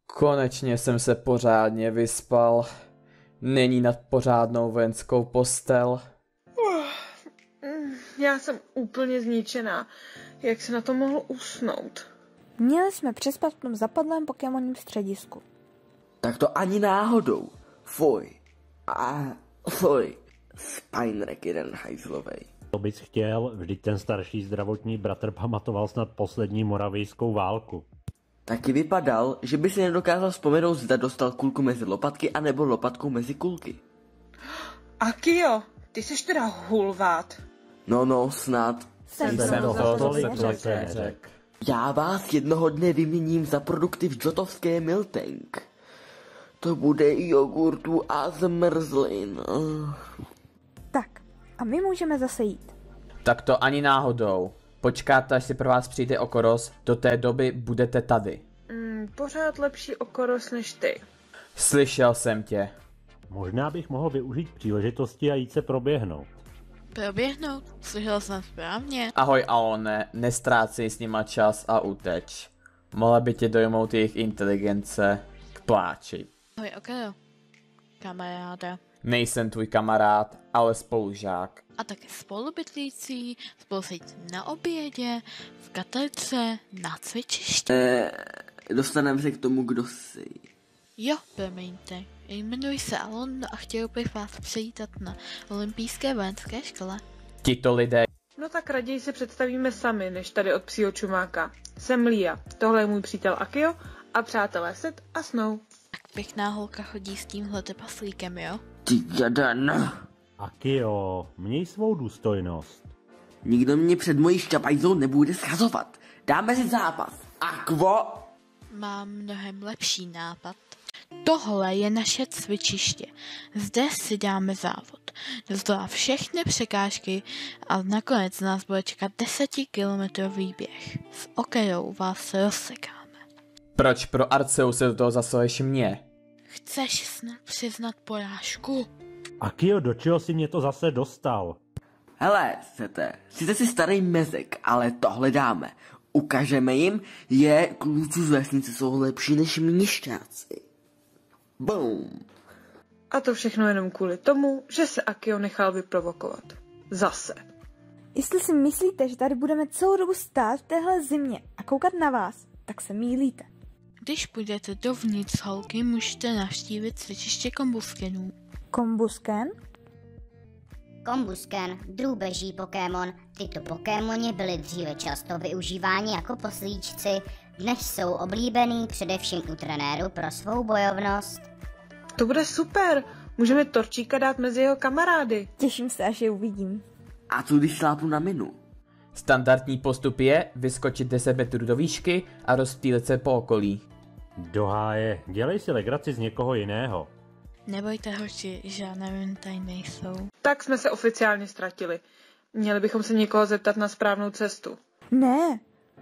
Konečně jsem se pořádně vyspal. Není nad pořádnou vojenskou postel. Já jsem úplně zničená. Jak se na to mohl usnout? Měli jsme přespat v tom zapadlém Pokémonním středisku. Tak to ani náhodou. Fuj. Fuj. Spinrek jeden hajzlovej. To bys chtěl, vždyť ten starší zdravotní bratr pamatoval snad poslední moravijskou válku. Taky vypadal, že by si nedokázal vzpomenout, zda dostal kulku mezi lopatky anebo lopatku mezi kulky. Akio, ty seš teda hulvát. No, snad. Jsem to tolik zase neřekl. řekl. Já vás jednoho dne vyměním za produkty v Jotovské Miltank. To bude jogurtu a zmrzlin. Tak, a my můžeme zase jít. Tak to ani náhodou. Počkáte, až si pro vás přijde Okoros, do té doby budete tady. Pořád lepší Okoros než ty. Slyšel jsem tě. Možná bych mohl využít příležitosti a jít se proběhnout. Proběhnout? Slyšel jsem správně. Ahoj Alone, nestrácej s nima čas a uteč. Mohla by tě dojmout jejich inteligence k pláči. Ahoj, Okaro. Kamaráda. Nejsem tvůj kamarád, ale spolužák. A také spolubydlící, spolu sedíte na obědě, v katedře, na cvičišti. Dostaneme se k tomu, kdo jsi. Jo, promiňte. Jmenuji se Alon a chtěl bych vás přijítat na olympijské vojenské škole. Tito lidé. No tak raději se představíme sami, než tady od psího čumáka. Jsem Lia, tohle je můj přítel Akio a přátelé Set a Snow. Tak pěkná holka chodí s tímhle trpaslíkem, jo? Ty jeden. Akio, měj svou důstojnost. Nikdo mě před mojí šťapajzou nebude schazovat. Dáme si zápas. Akvo. Mám mnohem lepší nápad. Tohle je naše cvičiště. Zde si dáme závod. Dozdolá všechny překážky a nakonec nás bude čekat 10kilometrový běh. S Okerou vás rozsekáme. Proč pro Arceus se do toho zasahuješ mě? Chceš snad přiznat porážku? Akio, do čeho si mě to zase dostal? Hele, Sete, sice jsi starý mezek, ale tohle dáme. Ukážeme jim, že kluci z vesnice jsou lepší než měšťáci. Boom. A to všechno jenom kvůli tomu, že se Akio nechal vyprovokovat. Zase. Jestli si myslíte, že tady budeme celou dobu stát v téhle zimě a koukat na vás, tak se mýlíte. Když půjdete dovnitř holky, můžete navštívit cvičiště kombuskenů. Kombusken? Kombusken, drůbeží Pokémon. Tyto Pokémoni byly dříve často využíváni jako poslíčci, dnes jsou oblíbený především u trenérů pro svou bojovnost. To bude super. Můžeme Torčíka dát mezi jeho kamarády. Těším se, až je uvidím. A co když šlápnu na minu? Standardní postup je vyskočit 10 metrů do výšky a rozptýlit se po okolí. Do háje, dělej si legraci z někoho jiného. Nebojte hoči, žádné mentaj nejsou. Tak jsme se oficiálně ztratili. Měli bychom se někoho zeptat na správnou cestu. Ne,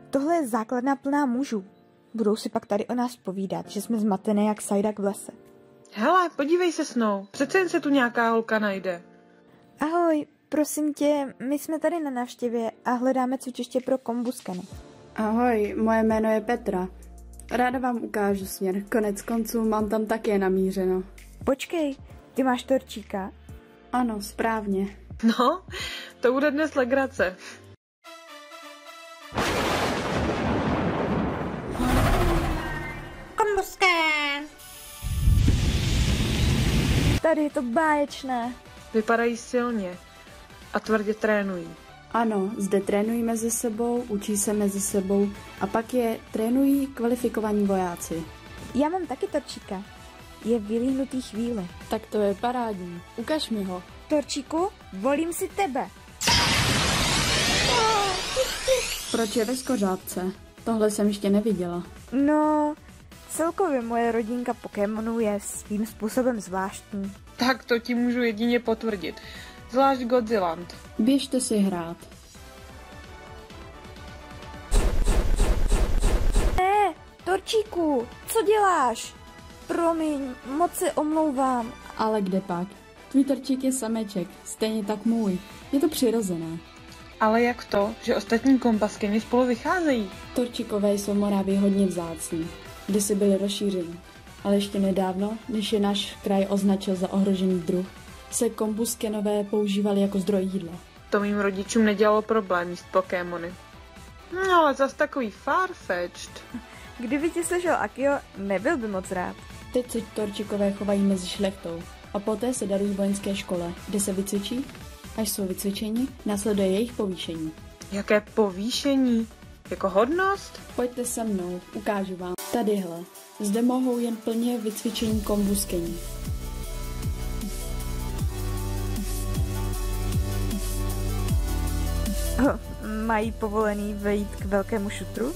tohle je základna plná mužů. Budou si pak tady o nás povídat, že jsme zmatené jak sajdak v lese. Hele, podívej se, Snow. Přece jen se tu nějaká holka najde. Ahoj, prosím tě, my jsme tady na návštěvě a hledáme cvičiště pro kombuskeny. Ahoj, moje jméno je Petra. Ráda vám ukážu směr, konec konců mám tam také namířeno. Počkej, ty máš Torčíka? Ano, správně. No, to bude dnes legrace. Kombusken! Tady je to báječné. Vypadají silně a tvrdě trénují. Ano, zde trénují mezi sebou, učí se mezi sebou a pak je trénují kvalifikovaní vojáci. Já mám taky Torčíka. Je vylíhnutý chvíli. Tak to je parádní. Ukaž mi ho. Torčíku, volím si tebe. Proč je ve skořápce? Tohle jsem ještě neviděla. No, celkově moje rodinka Pokémonů je svým způsobem zvláštní. Tak to ti můžu jedině potvrdit. Zvlášť Godziland. Běžte si hrát. Ne, Torčíku, co děláš? Promiň, moc se omlouvám. Ale kde pak? Tvůj Torčík je sameček, stejně tak můj. Je to přirozené. Ale jak to, že ostatní kompaskyně spolu vycházejí? Torčikové jsou Moravě hodně vzácní, kdysi byly rozšířeny. Ale ještě nedávno, než je náš kraj označil za ohrožený druh, se kombuskenové používali jako zdroj jídla. To mým rodičům nedělalo problém jíst Pokémony. No ale zas takový farfetched. Kdyby tě slyšel Akio, nebyl by moc rád. Teď se Torčikové chovají mezi šlechtou a poté se darují vojenské škole, kde se vycvičí. Až jsou vycvičeni, následuje jejich povýšení. Jaké povýšení? Jako hodnost? Pojďte se mnou, ukážu vám. Tadyhle. Zde mohou jen plně vycvičení kombuskení. Mají povolený vejít k velkému šutru?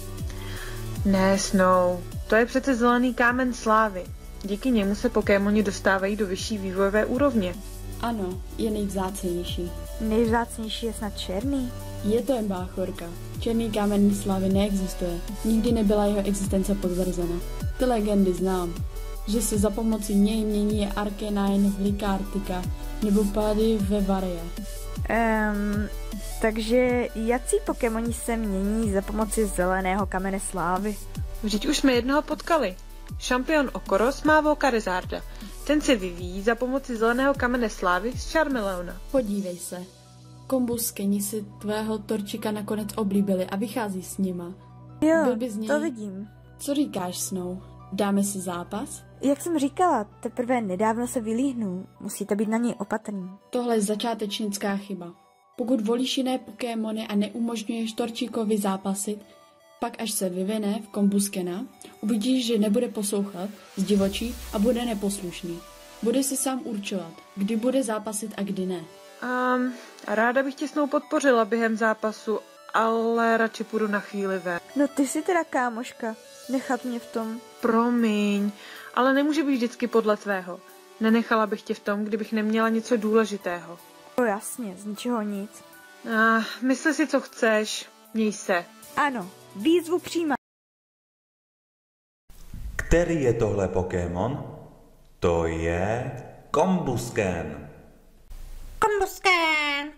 Ne, Snow. To je přece zelený kámen slávy. Díky němu se Pokémoni dostávají do vyšší vývojové úrovně. Ano, je nejvzácnější. Nejvzácnější je snad černý. Je to jen báchorka. Černý kámen slávy neexistuje. Nikdy nebyla jeho existence potvrzena. Ty legendy znám, že se za pomocí něj mění Arcanine v Likartika nebo pády ve Varie. Takže jací Pokémoni se mění za pomoci zeleného kamene slávy? Vždyť už jsme jednoho potkali. Šampion Okoros má Volcarizarda. Ten se vyvíjí za pomoci zeleného kamene slávy z Charmeleona. Podívej se. Kombuskeni si tvého Torčika nakonec oblíbili a vychází s nima. Jo, něj... to vidím. Co říkáš, Snow? Dáme si zápas? Jak jsem říkala, teprve nedávno se vylíhnul. Musíte být na něj opatrný. Tohle je začátečnická chyba. Pokud volíš jiné Pokémony a neumožňuješ Torčikovi zápasit, pak až se vyvine v Kombuskena, uvidíš, že nebude poslouchat, zdivočí a bude neposlušný. Bude si sám určovat, kdy bude zápasit a kdy ne. Ráda bych tě Snow podpořila během zápasu, ale radši půjdu na chvíli ven. No ty jsi teda kámoška, nechat mě v tom. Promiň, ale nemůže být vždycky podle tvého. Nenechala bych tě v tom, kdybych neměla něco důležitého. No jasně, z ničeho nic. Mysli si, co chceš. Měj se. Ano, výzvu přijímá. Který je tohle Pokémon? To je Kombusken. Kombusken!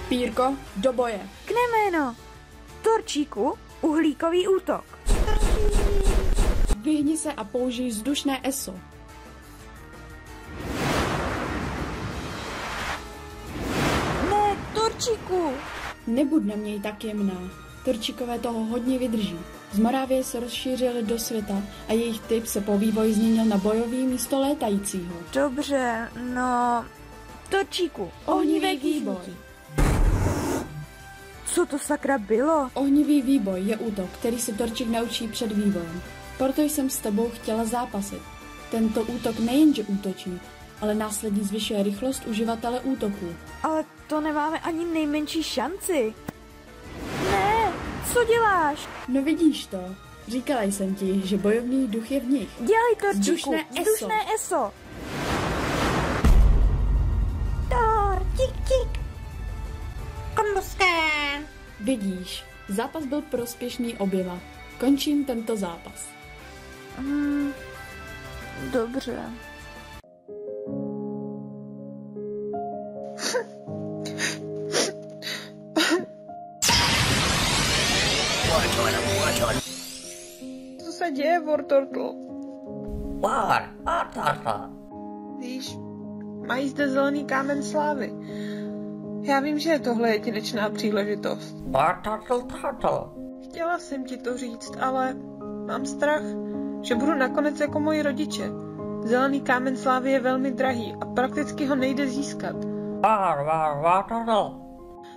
Pírko, do boje. Kneméno. Torčíku, uhlíkový útok. Vyhni se a použij vzdušné ESO. Ne, Torčíku. Nebuď na něj tak jemná. Torčikové toho hodně vydrží. Z Moravie se rozšířili do světa a jejich typ se po vývoji změnil na bojový místo létajícího. Dobře, no... Torčíku, Ohnivý výboj. Co to sakra bylo? Ohnivý výboj je útok, který se Torčik naučí před vývojem. Proto jsem s tebou chtěla zápasit. Tento útok nejenže útočí, ale následně zvyšuje rychlost uživatele útoku. Ale to nemáme ani nejmenší šanci. Ne, co děláš? No vidíš to. Říkala jsem ti, že bojovný duch je v nich. Dělej, Torčíku, vzdušné ESO. Torčík. Kombusken. Vidíš, zápas byl prospěšný oběma. Končím tento zápas. Dobře. Co se děje, Wartortle? Wartortle. Víš, mají zde zelený kámen slávy. Já vím, že tohle je jedinečná příležitost. Chtěla jsem ti to říct, ale mám strach, že budu nakonec jako moji rodiče. Zelený kámen slávy je velmi drahý a prakticky ho nejde získat.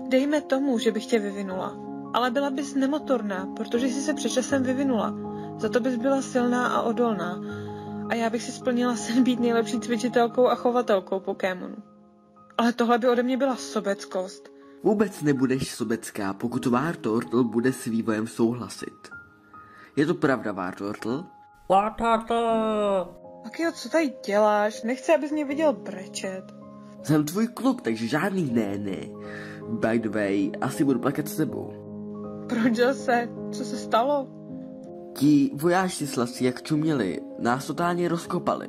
Dejme tomu, že bych tě vyvinula. Ale byla bys nemotorná, protože jsi se před časem vyvinula. Za to bys byla silná a odolná. A já bych si splnila sen být nejlepší cvičitelkou a chovatelkou Pokémonu. Ale tohle by ode mě byla sobeckost. Vůbec nebudeš sobecká, pokud Wartortle bude s vývojem souhlasit. Je to pravda, Wartortle? Akio, co tady děláš? Nechci, abys mě viděl brečet. Jsem tvůj kluk, takže žádný ne. By the way, asi budu plakat s tebou. Proč zase? Co se stalo? Ti vojáči slasí, jak čuměli, nás totálně rozkopali.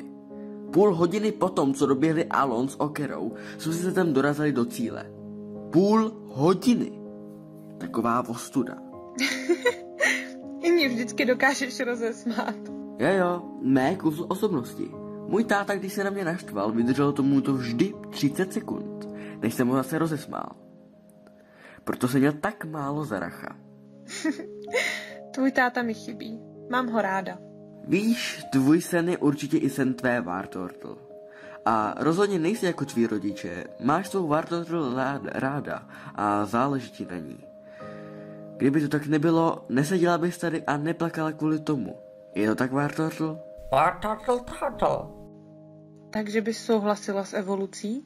Půl hodiny potom, co doběhli Alon s Okerou, jsme se tam dorazili do cíle. Půl hodiny. Taková ostuda. I mě vždycky dokážeš rozesmát. Jo, mé kus osobnosti. Můj táta, když se na mě naštval, vydržel tomu to vždy 30 sekund, než jsem ho zase rozesmál. Proto jsem měl tak málo zaracha. Tvůj táta mi chybí. Mám ho ráda. Víš, tvůj sen je určitě i sen tvé Wartortle. A rozhodně nejsi jako tví rodiče. Máš svou Wartortle ráda a záleží ti na ní. Kdyby to tak nebylo, neseděla bys tady a neplakala kvůli tomu. Je to tak, Wartortle? Wartortle. Takže bys souhlasila s evolucí?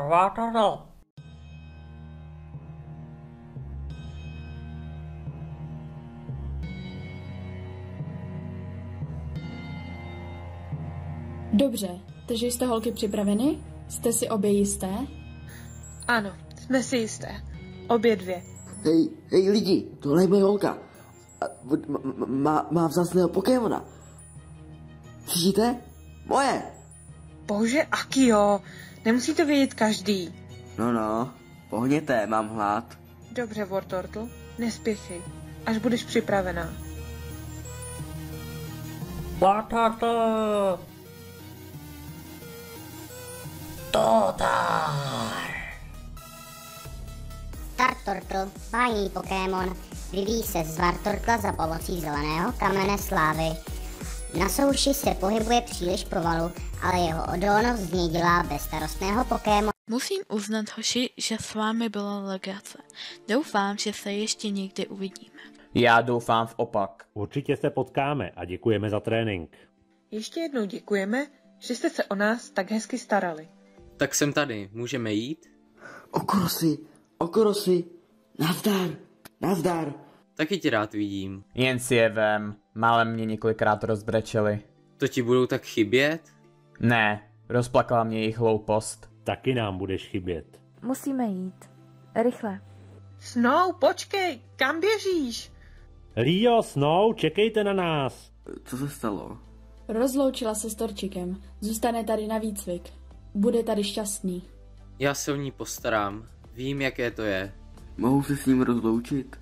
Wartortle. Dobře, takže jste holky připraveny? Jste si obě jisté? Ano, jsme si jisté. Obě dvě. Hej lidi, tohle je moje holka. Má vzácného Pokémona. Slyšíte? Moje! Bože, Akio, nemusí to vědět každý. No, pohněte, mám hlad. Dobře, Wartortle, nespěchej, až budeš připravená. Wartortle. Totar. Startortle, bájný Pokémon, vyvíjí se z Wartortla za pomocí zeleného kamene slávy. Na souši se pohybuje příliš pomalu, ale jeho odolnost z něj dělá bezstarostného Pokémona. Musím uznat, hoši, že s vámi byla legrace. Doufám, že se ještě někdy uvidíme. Já doufám v opak. Určitě se potkáme a děkujeme za trénink. Ještě jednou děkujeme, že jste se o nás tak hezky starali. Tak jsem tady, můžeme jít? Okorosi, nazdar. Taky tě rád vidím. Jen si je vem, málem mě několikrát rozbrečeli. To ti budou tak chybět? Ne, rozplakala mě jejich hloupost. Taky nám budeš chybět. Musíme jít. Rychle. Snow, počkej, kam běžíš? Rio, Snow, čekejte na nás. Co se stalo? Rozloučila se s Torčikem. Zůstane tady na výcvik. Bude tady šťastný. Já se o ní postarám. Vím, jaké to je. Mohu se s ním rozloučit?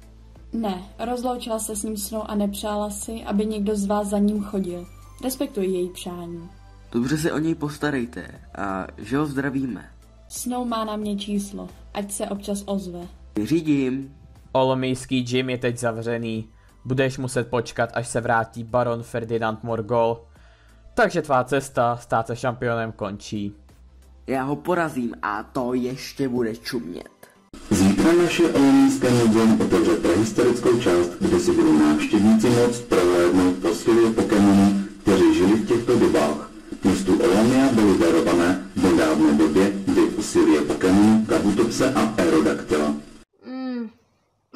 Ne, rozloučila se s ním Snow a nepřála si, aby někdo z vás za ním chodil. Respektuji její přání. Dobře se o něj postarejte a že ho zdravíme. Snow má na mě číslo, ať se občas ozve. Řídím. Olomijský gym je teď zavřený. Budeš muset počkat, až se vrátí baron Ferdinand Morgol. Takže tvá cesta stát se šampionem končí. Já ho porazím a to ještě bude čumět. Zítra naše Olomijské muzeum otevře prehistorickou část, kde si budou návštěvníci moct prohlédnout fosilie Pokémonů, kteří žili v těchto dobách. Městu Olomia byly darované v nedávné době, kdy fosilie Pokémonů Kabutopse a Aerodactyla.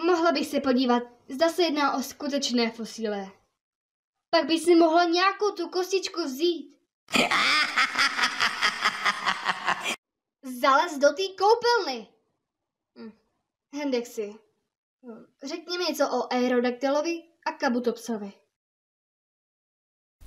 Mohla bych se podívat, zda se jedná o skutečné fosílie. Pak by si mohla nějakou tu kostičku vzít. Zalez do té koupelny. Hendexy, řekni mi něco o Aerodactylovi a Kabutopsovi.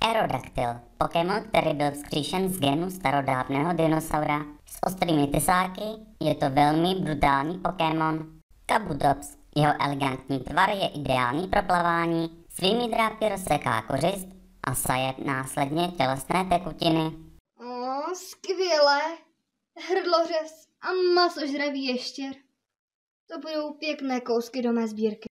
Aerodactyl, Pokémon, který byl vzkříšen z genu starodávného dinosaura. S ostrými tysáky je to velmi brutální Pokémon. Kabutops, jeho elegantní tvar je ideální pro plavání, svými drápy rozseká kořist a saje následně tělesné tekutiny. Skvělé. Hrdlořez a masožravý ještěr. To budou pěkné kousky do mé sbírky.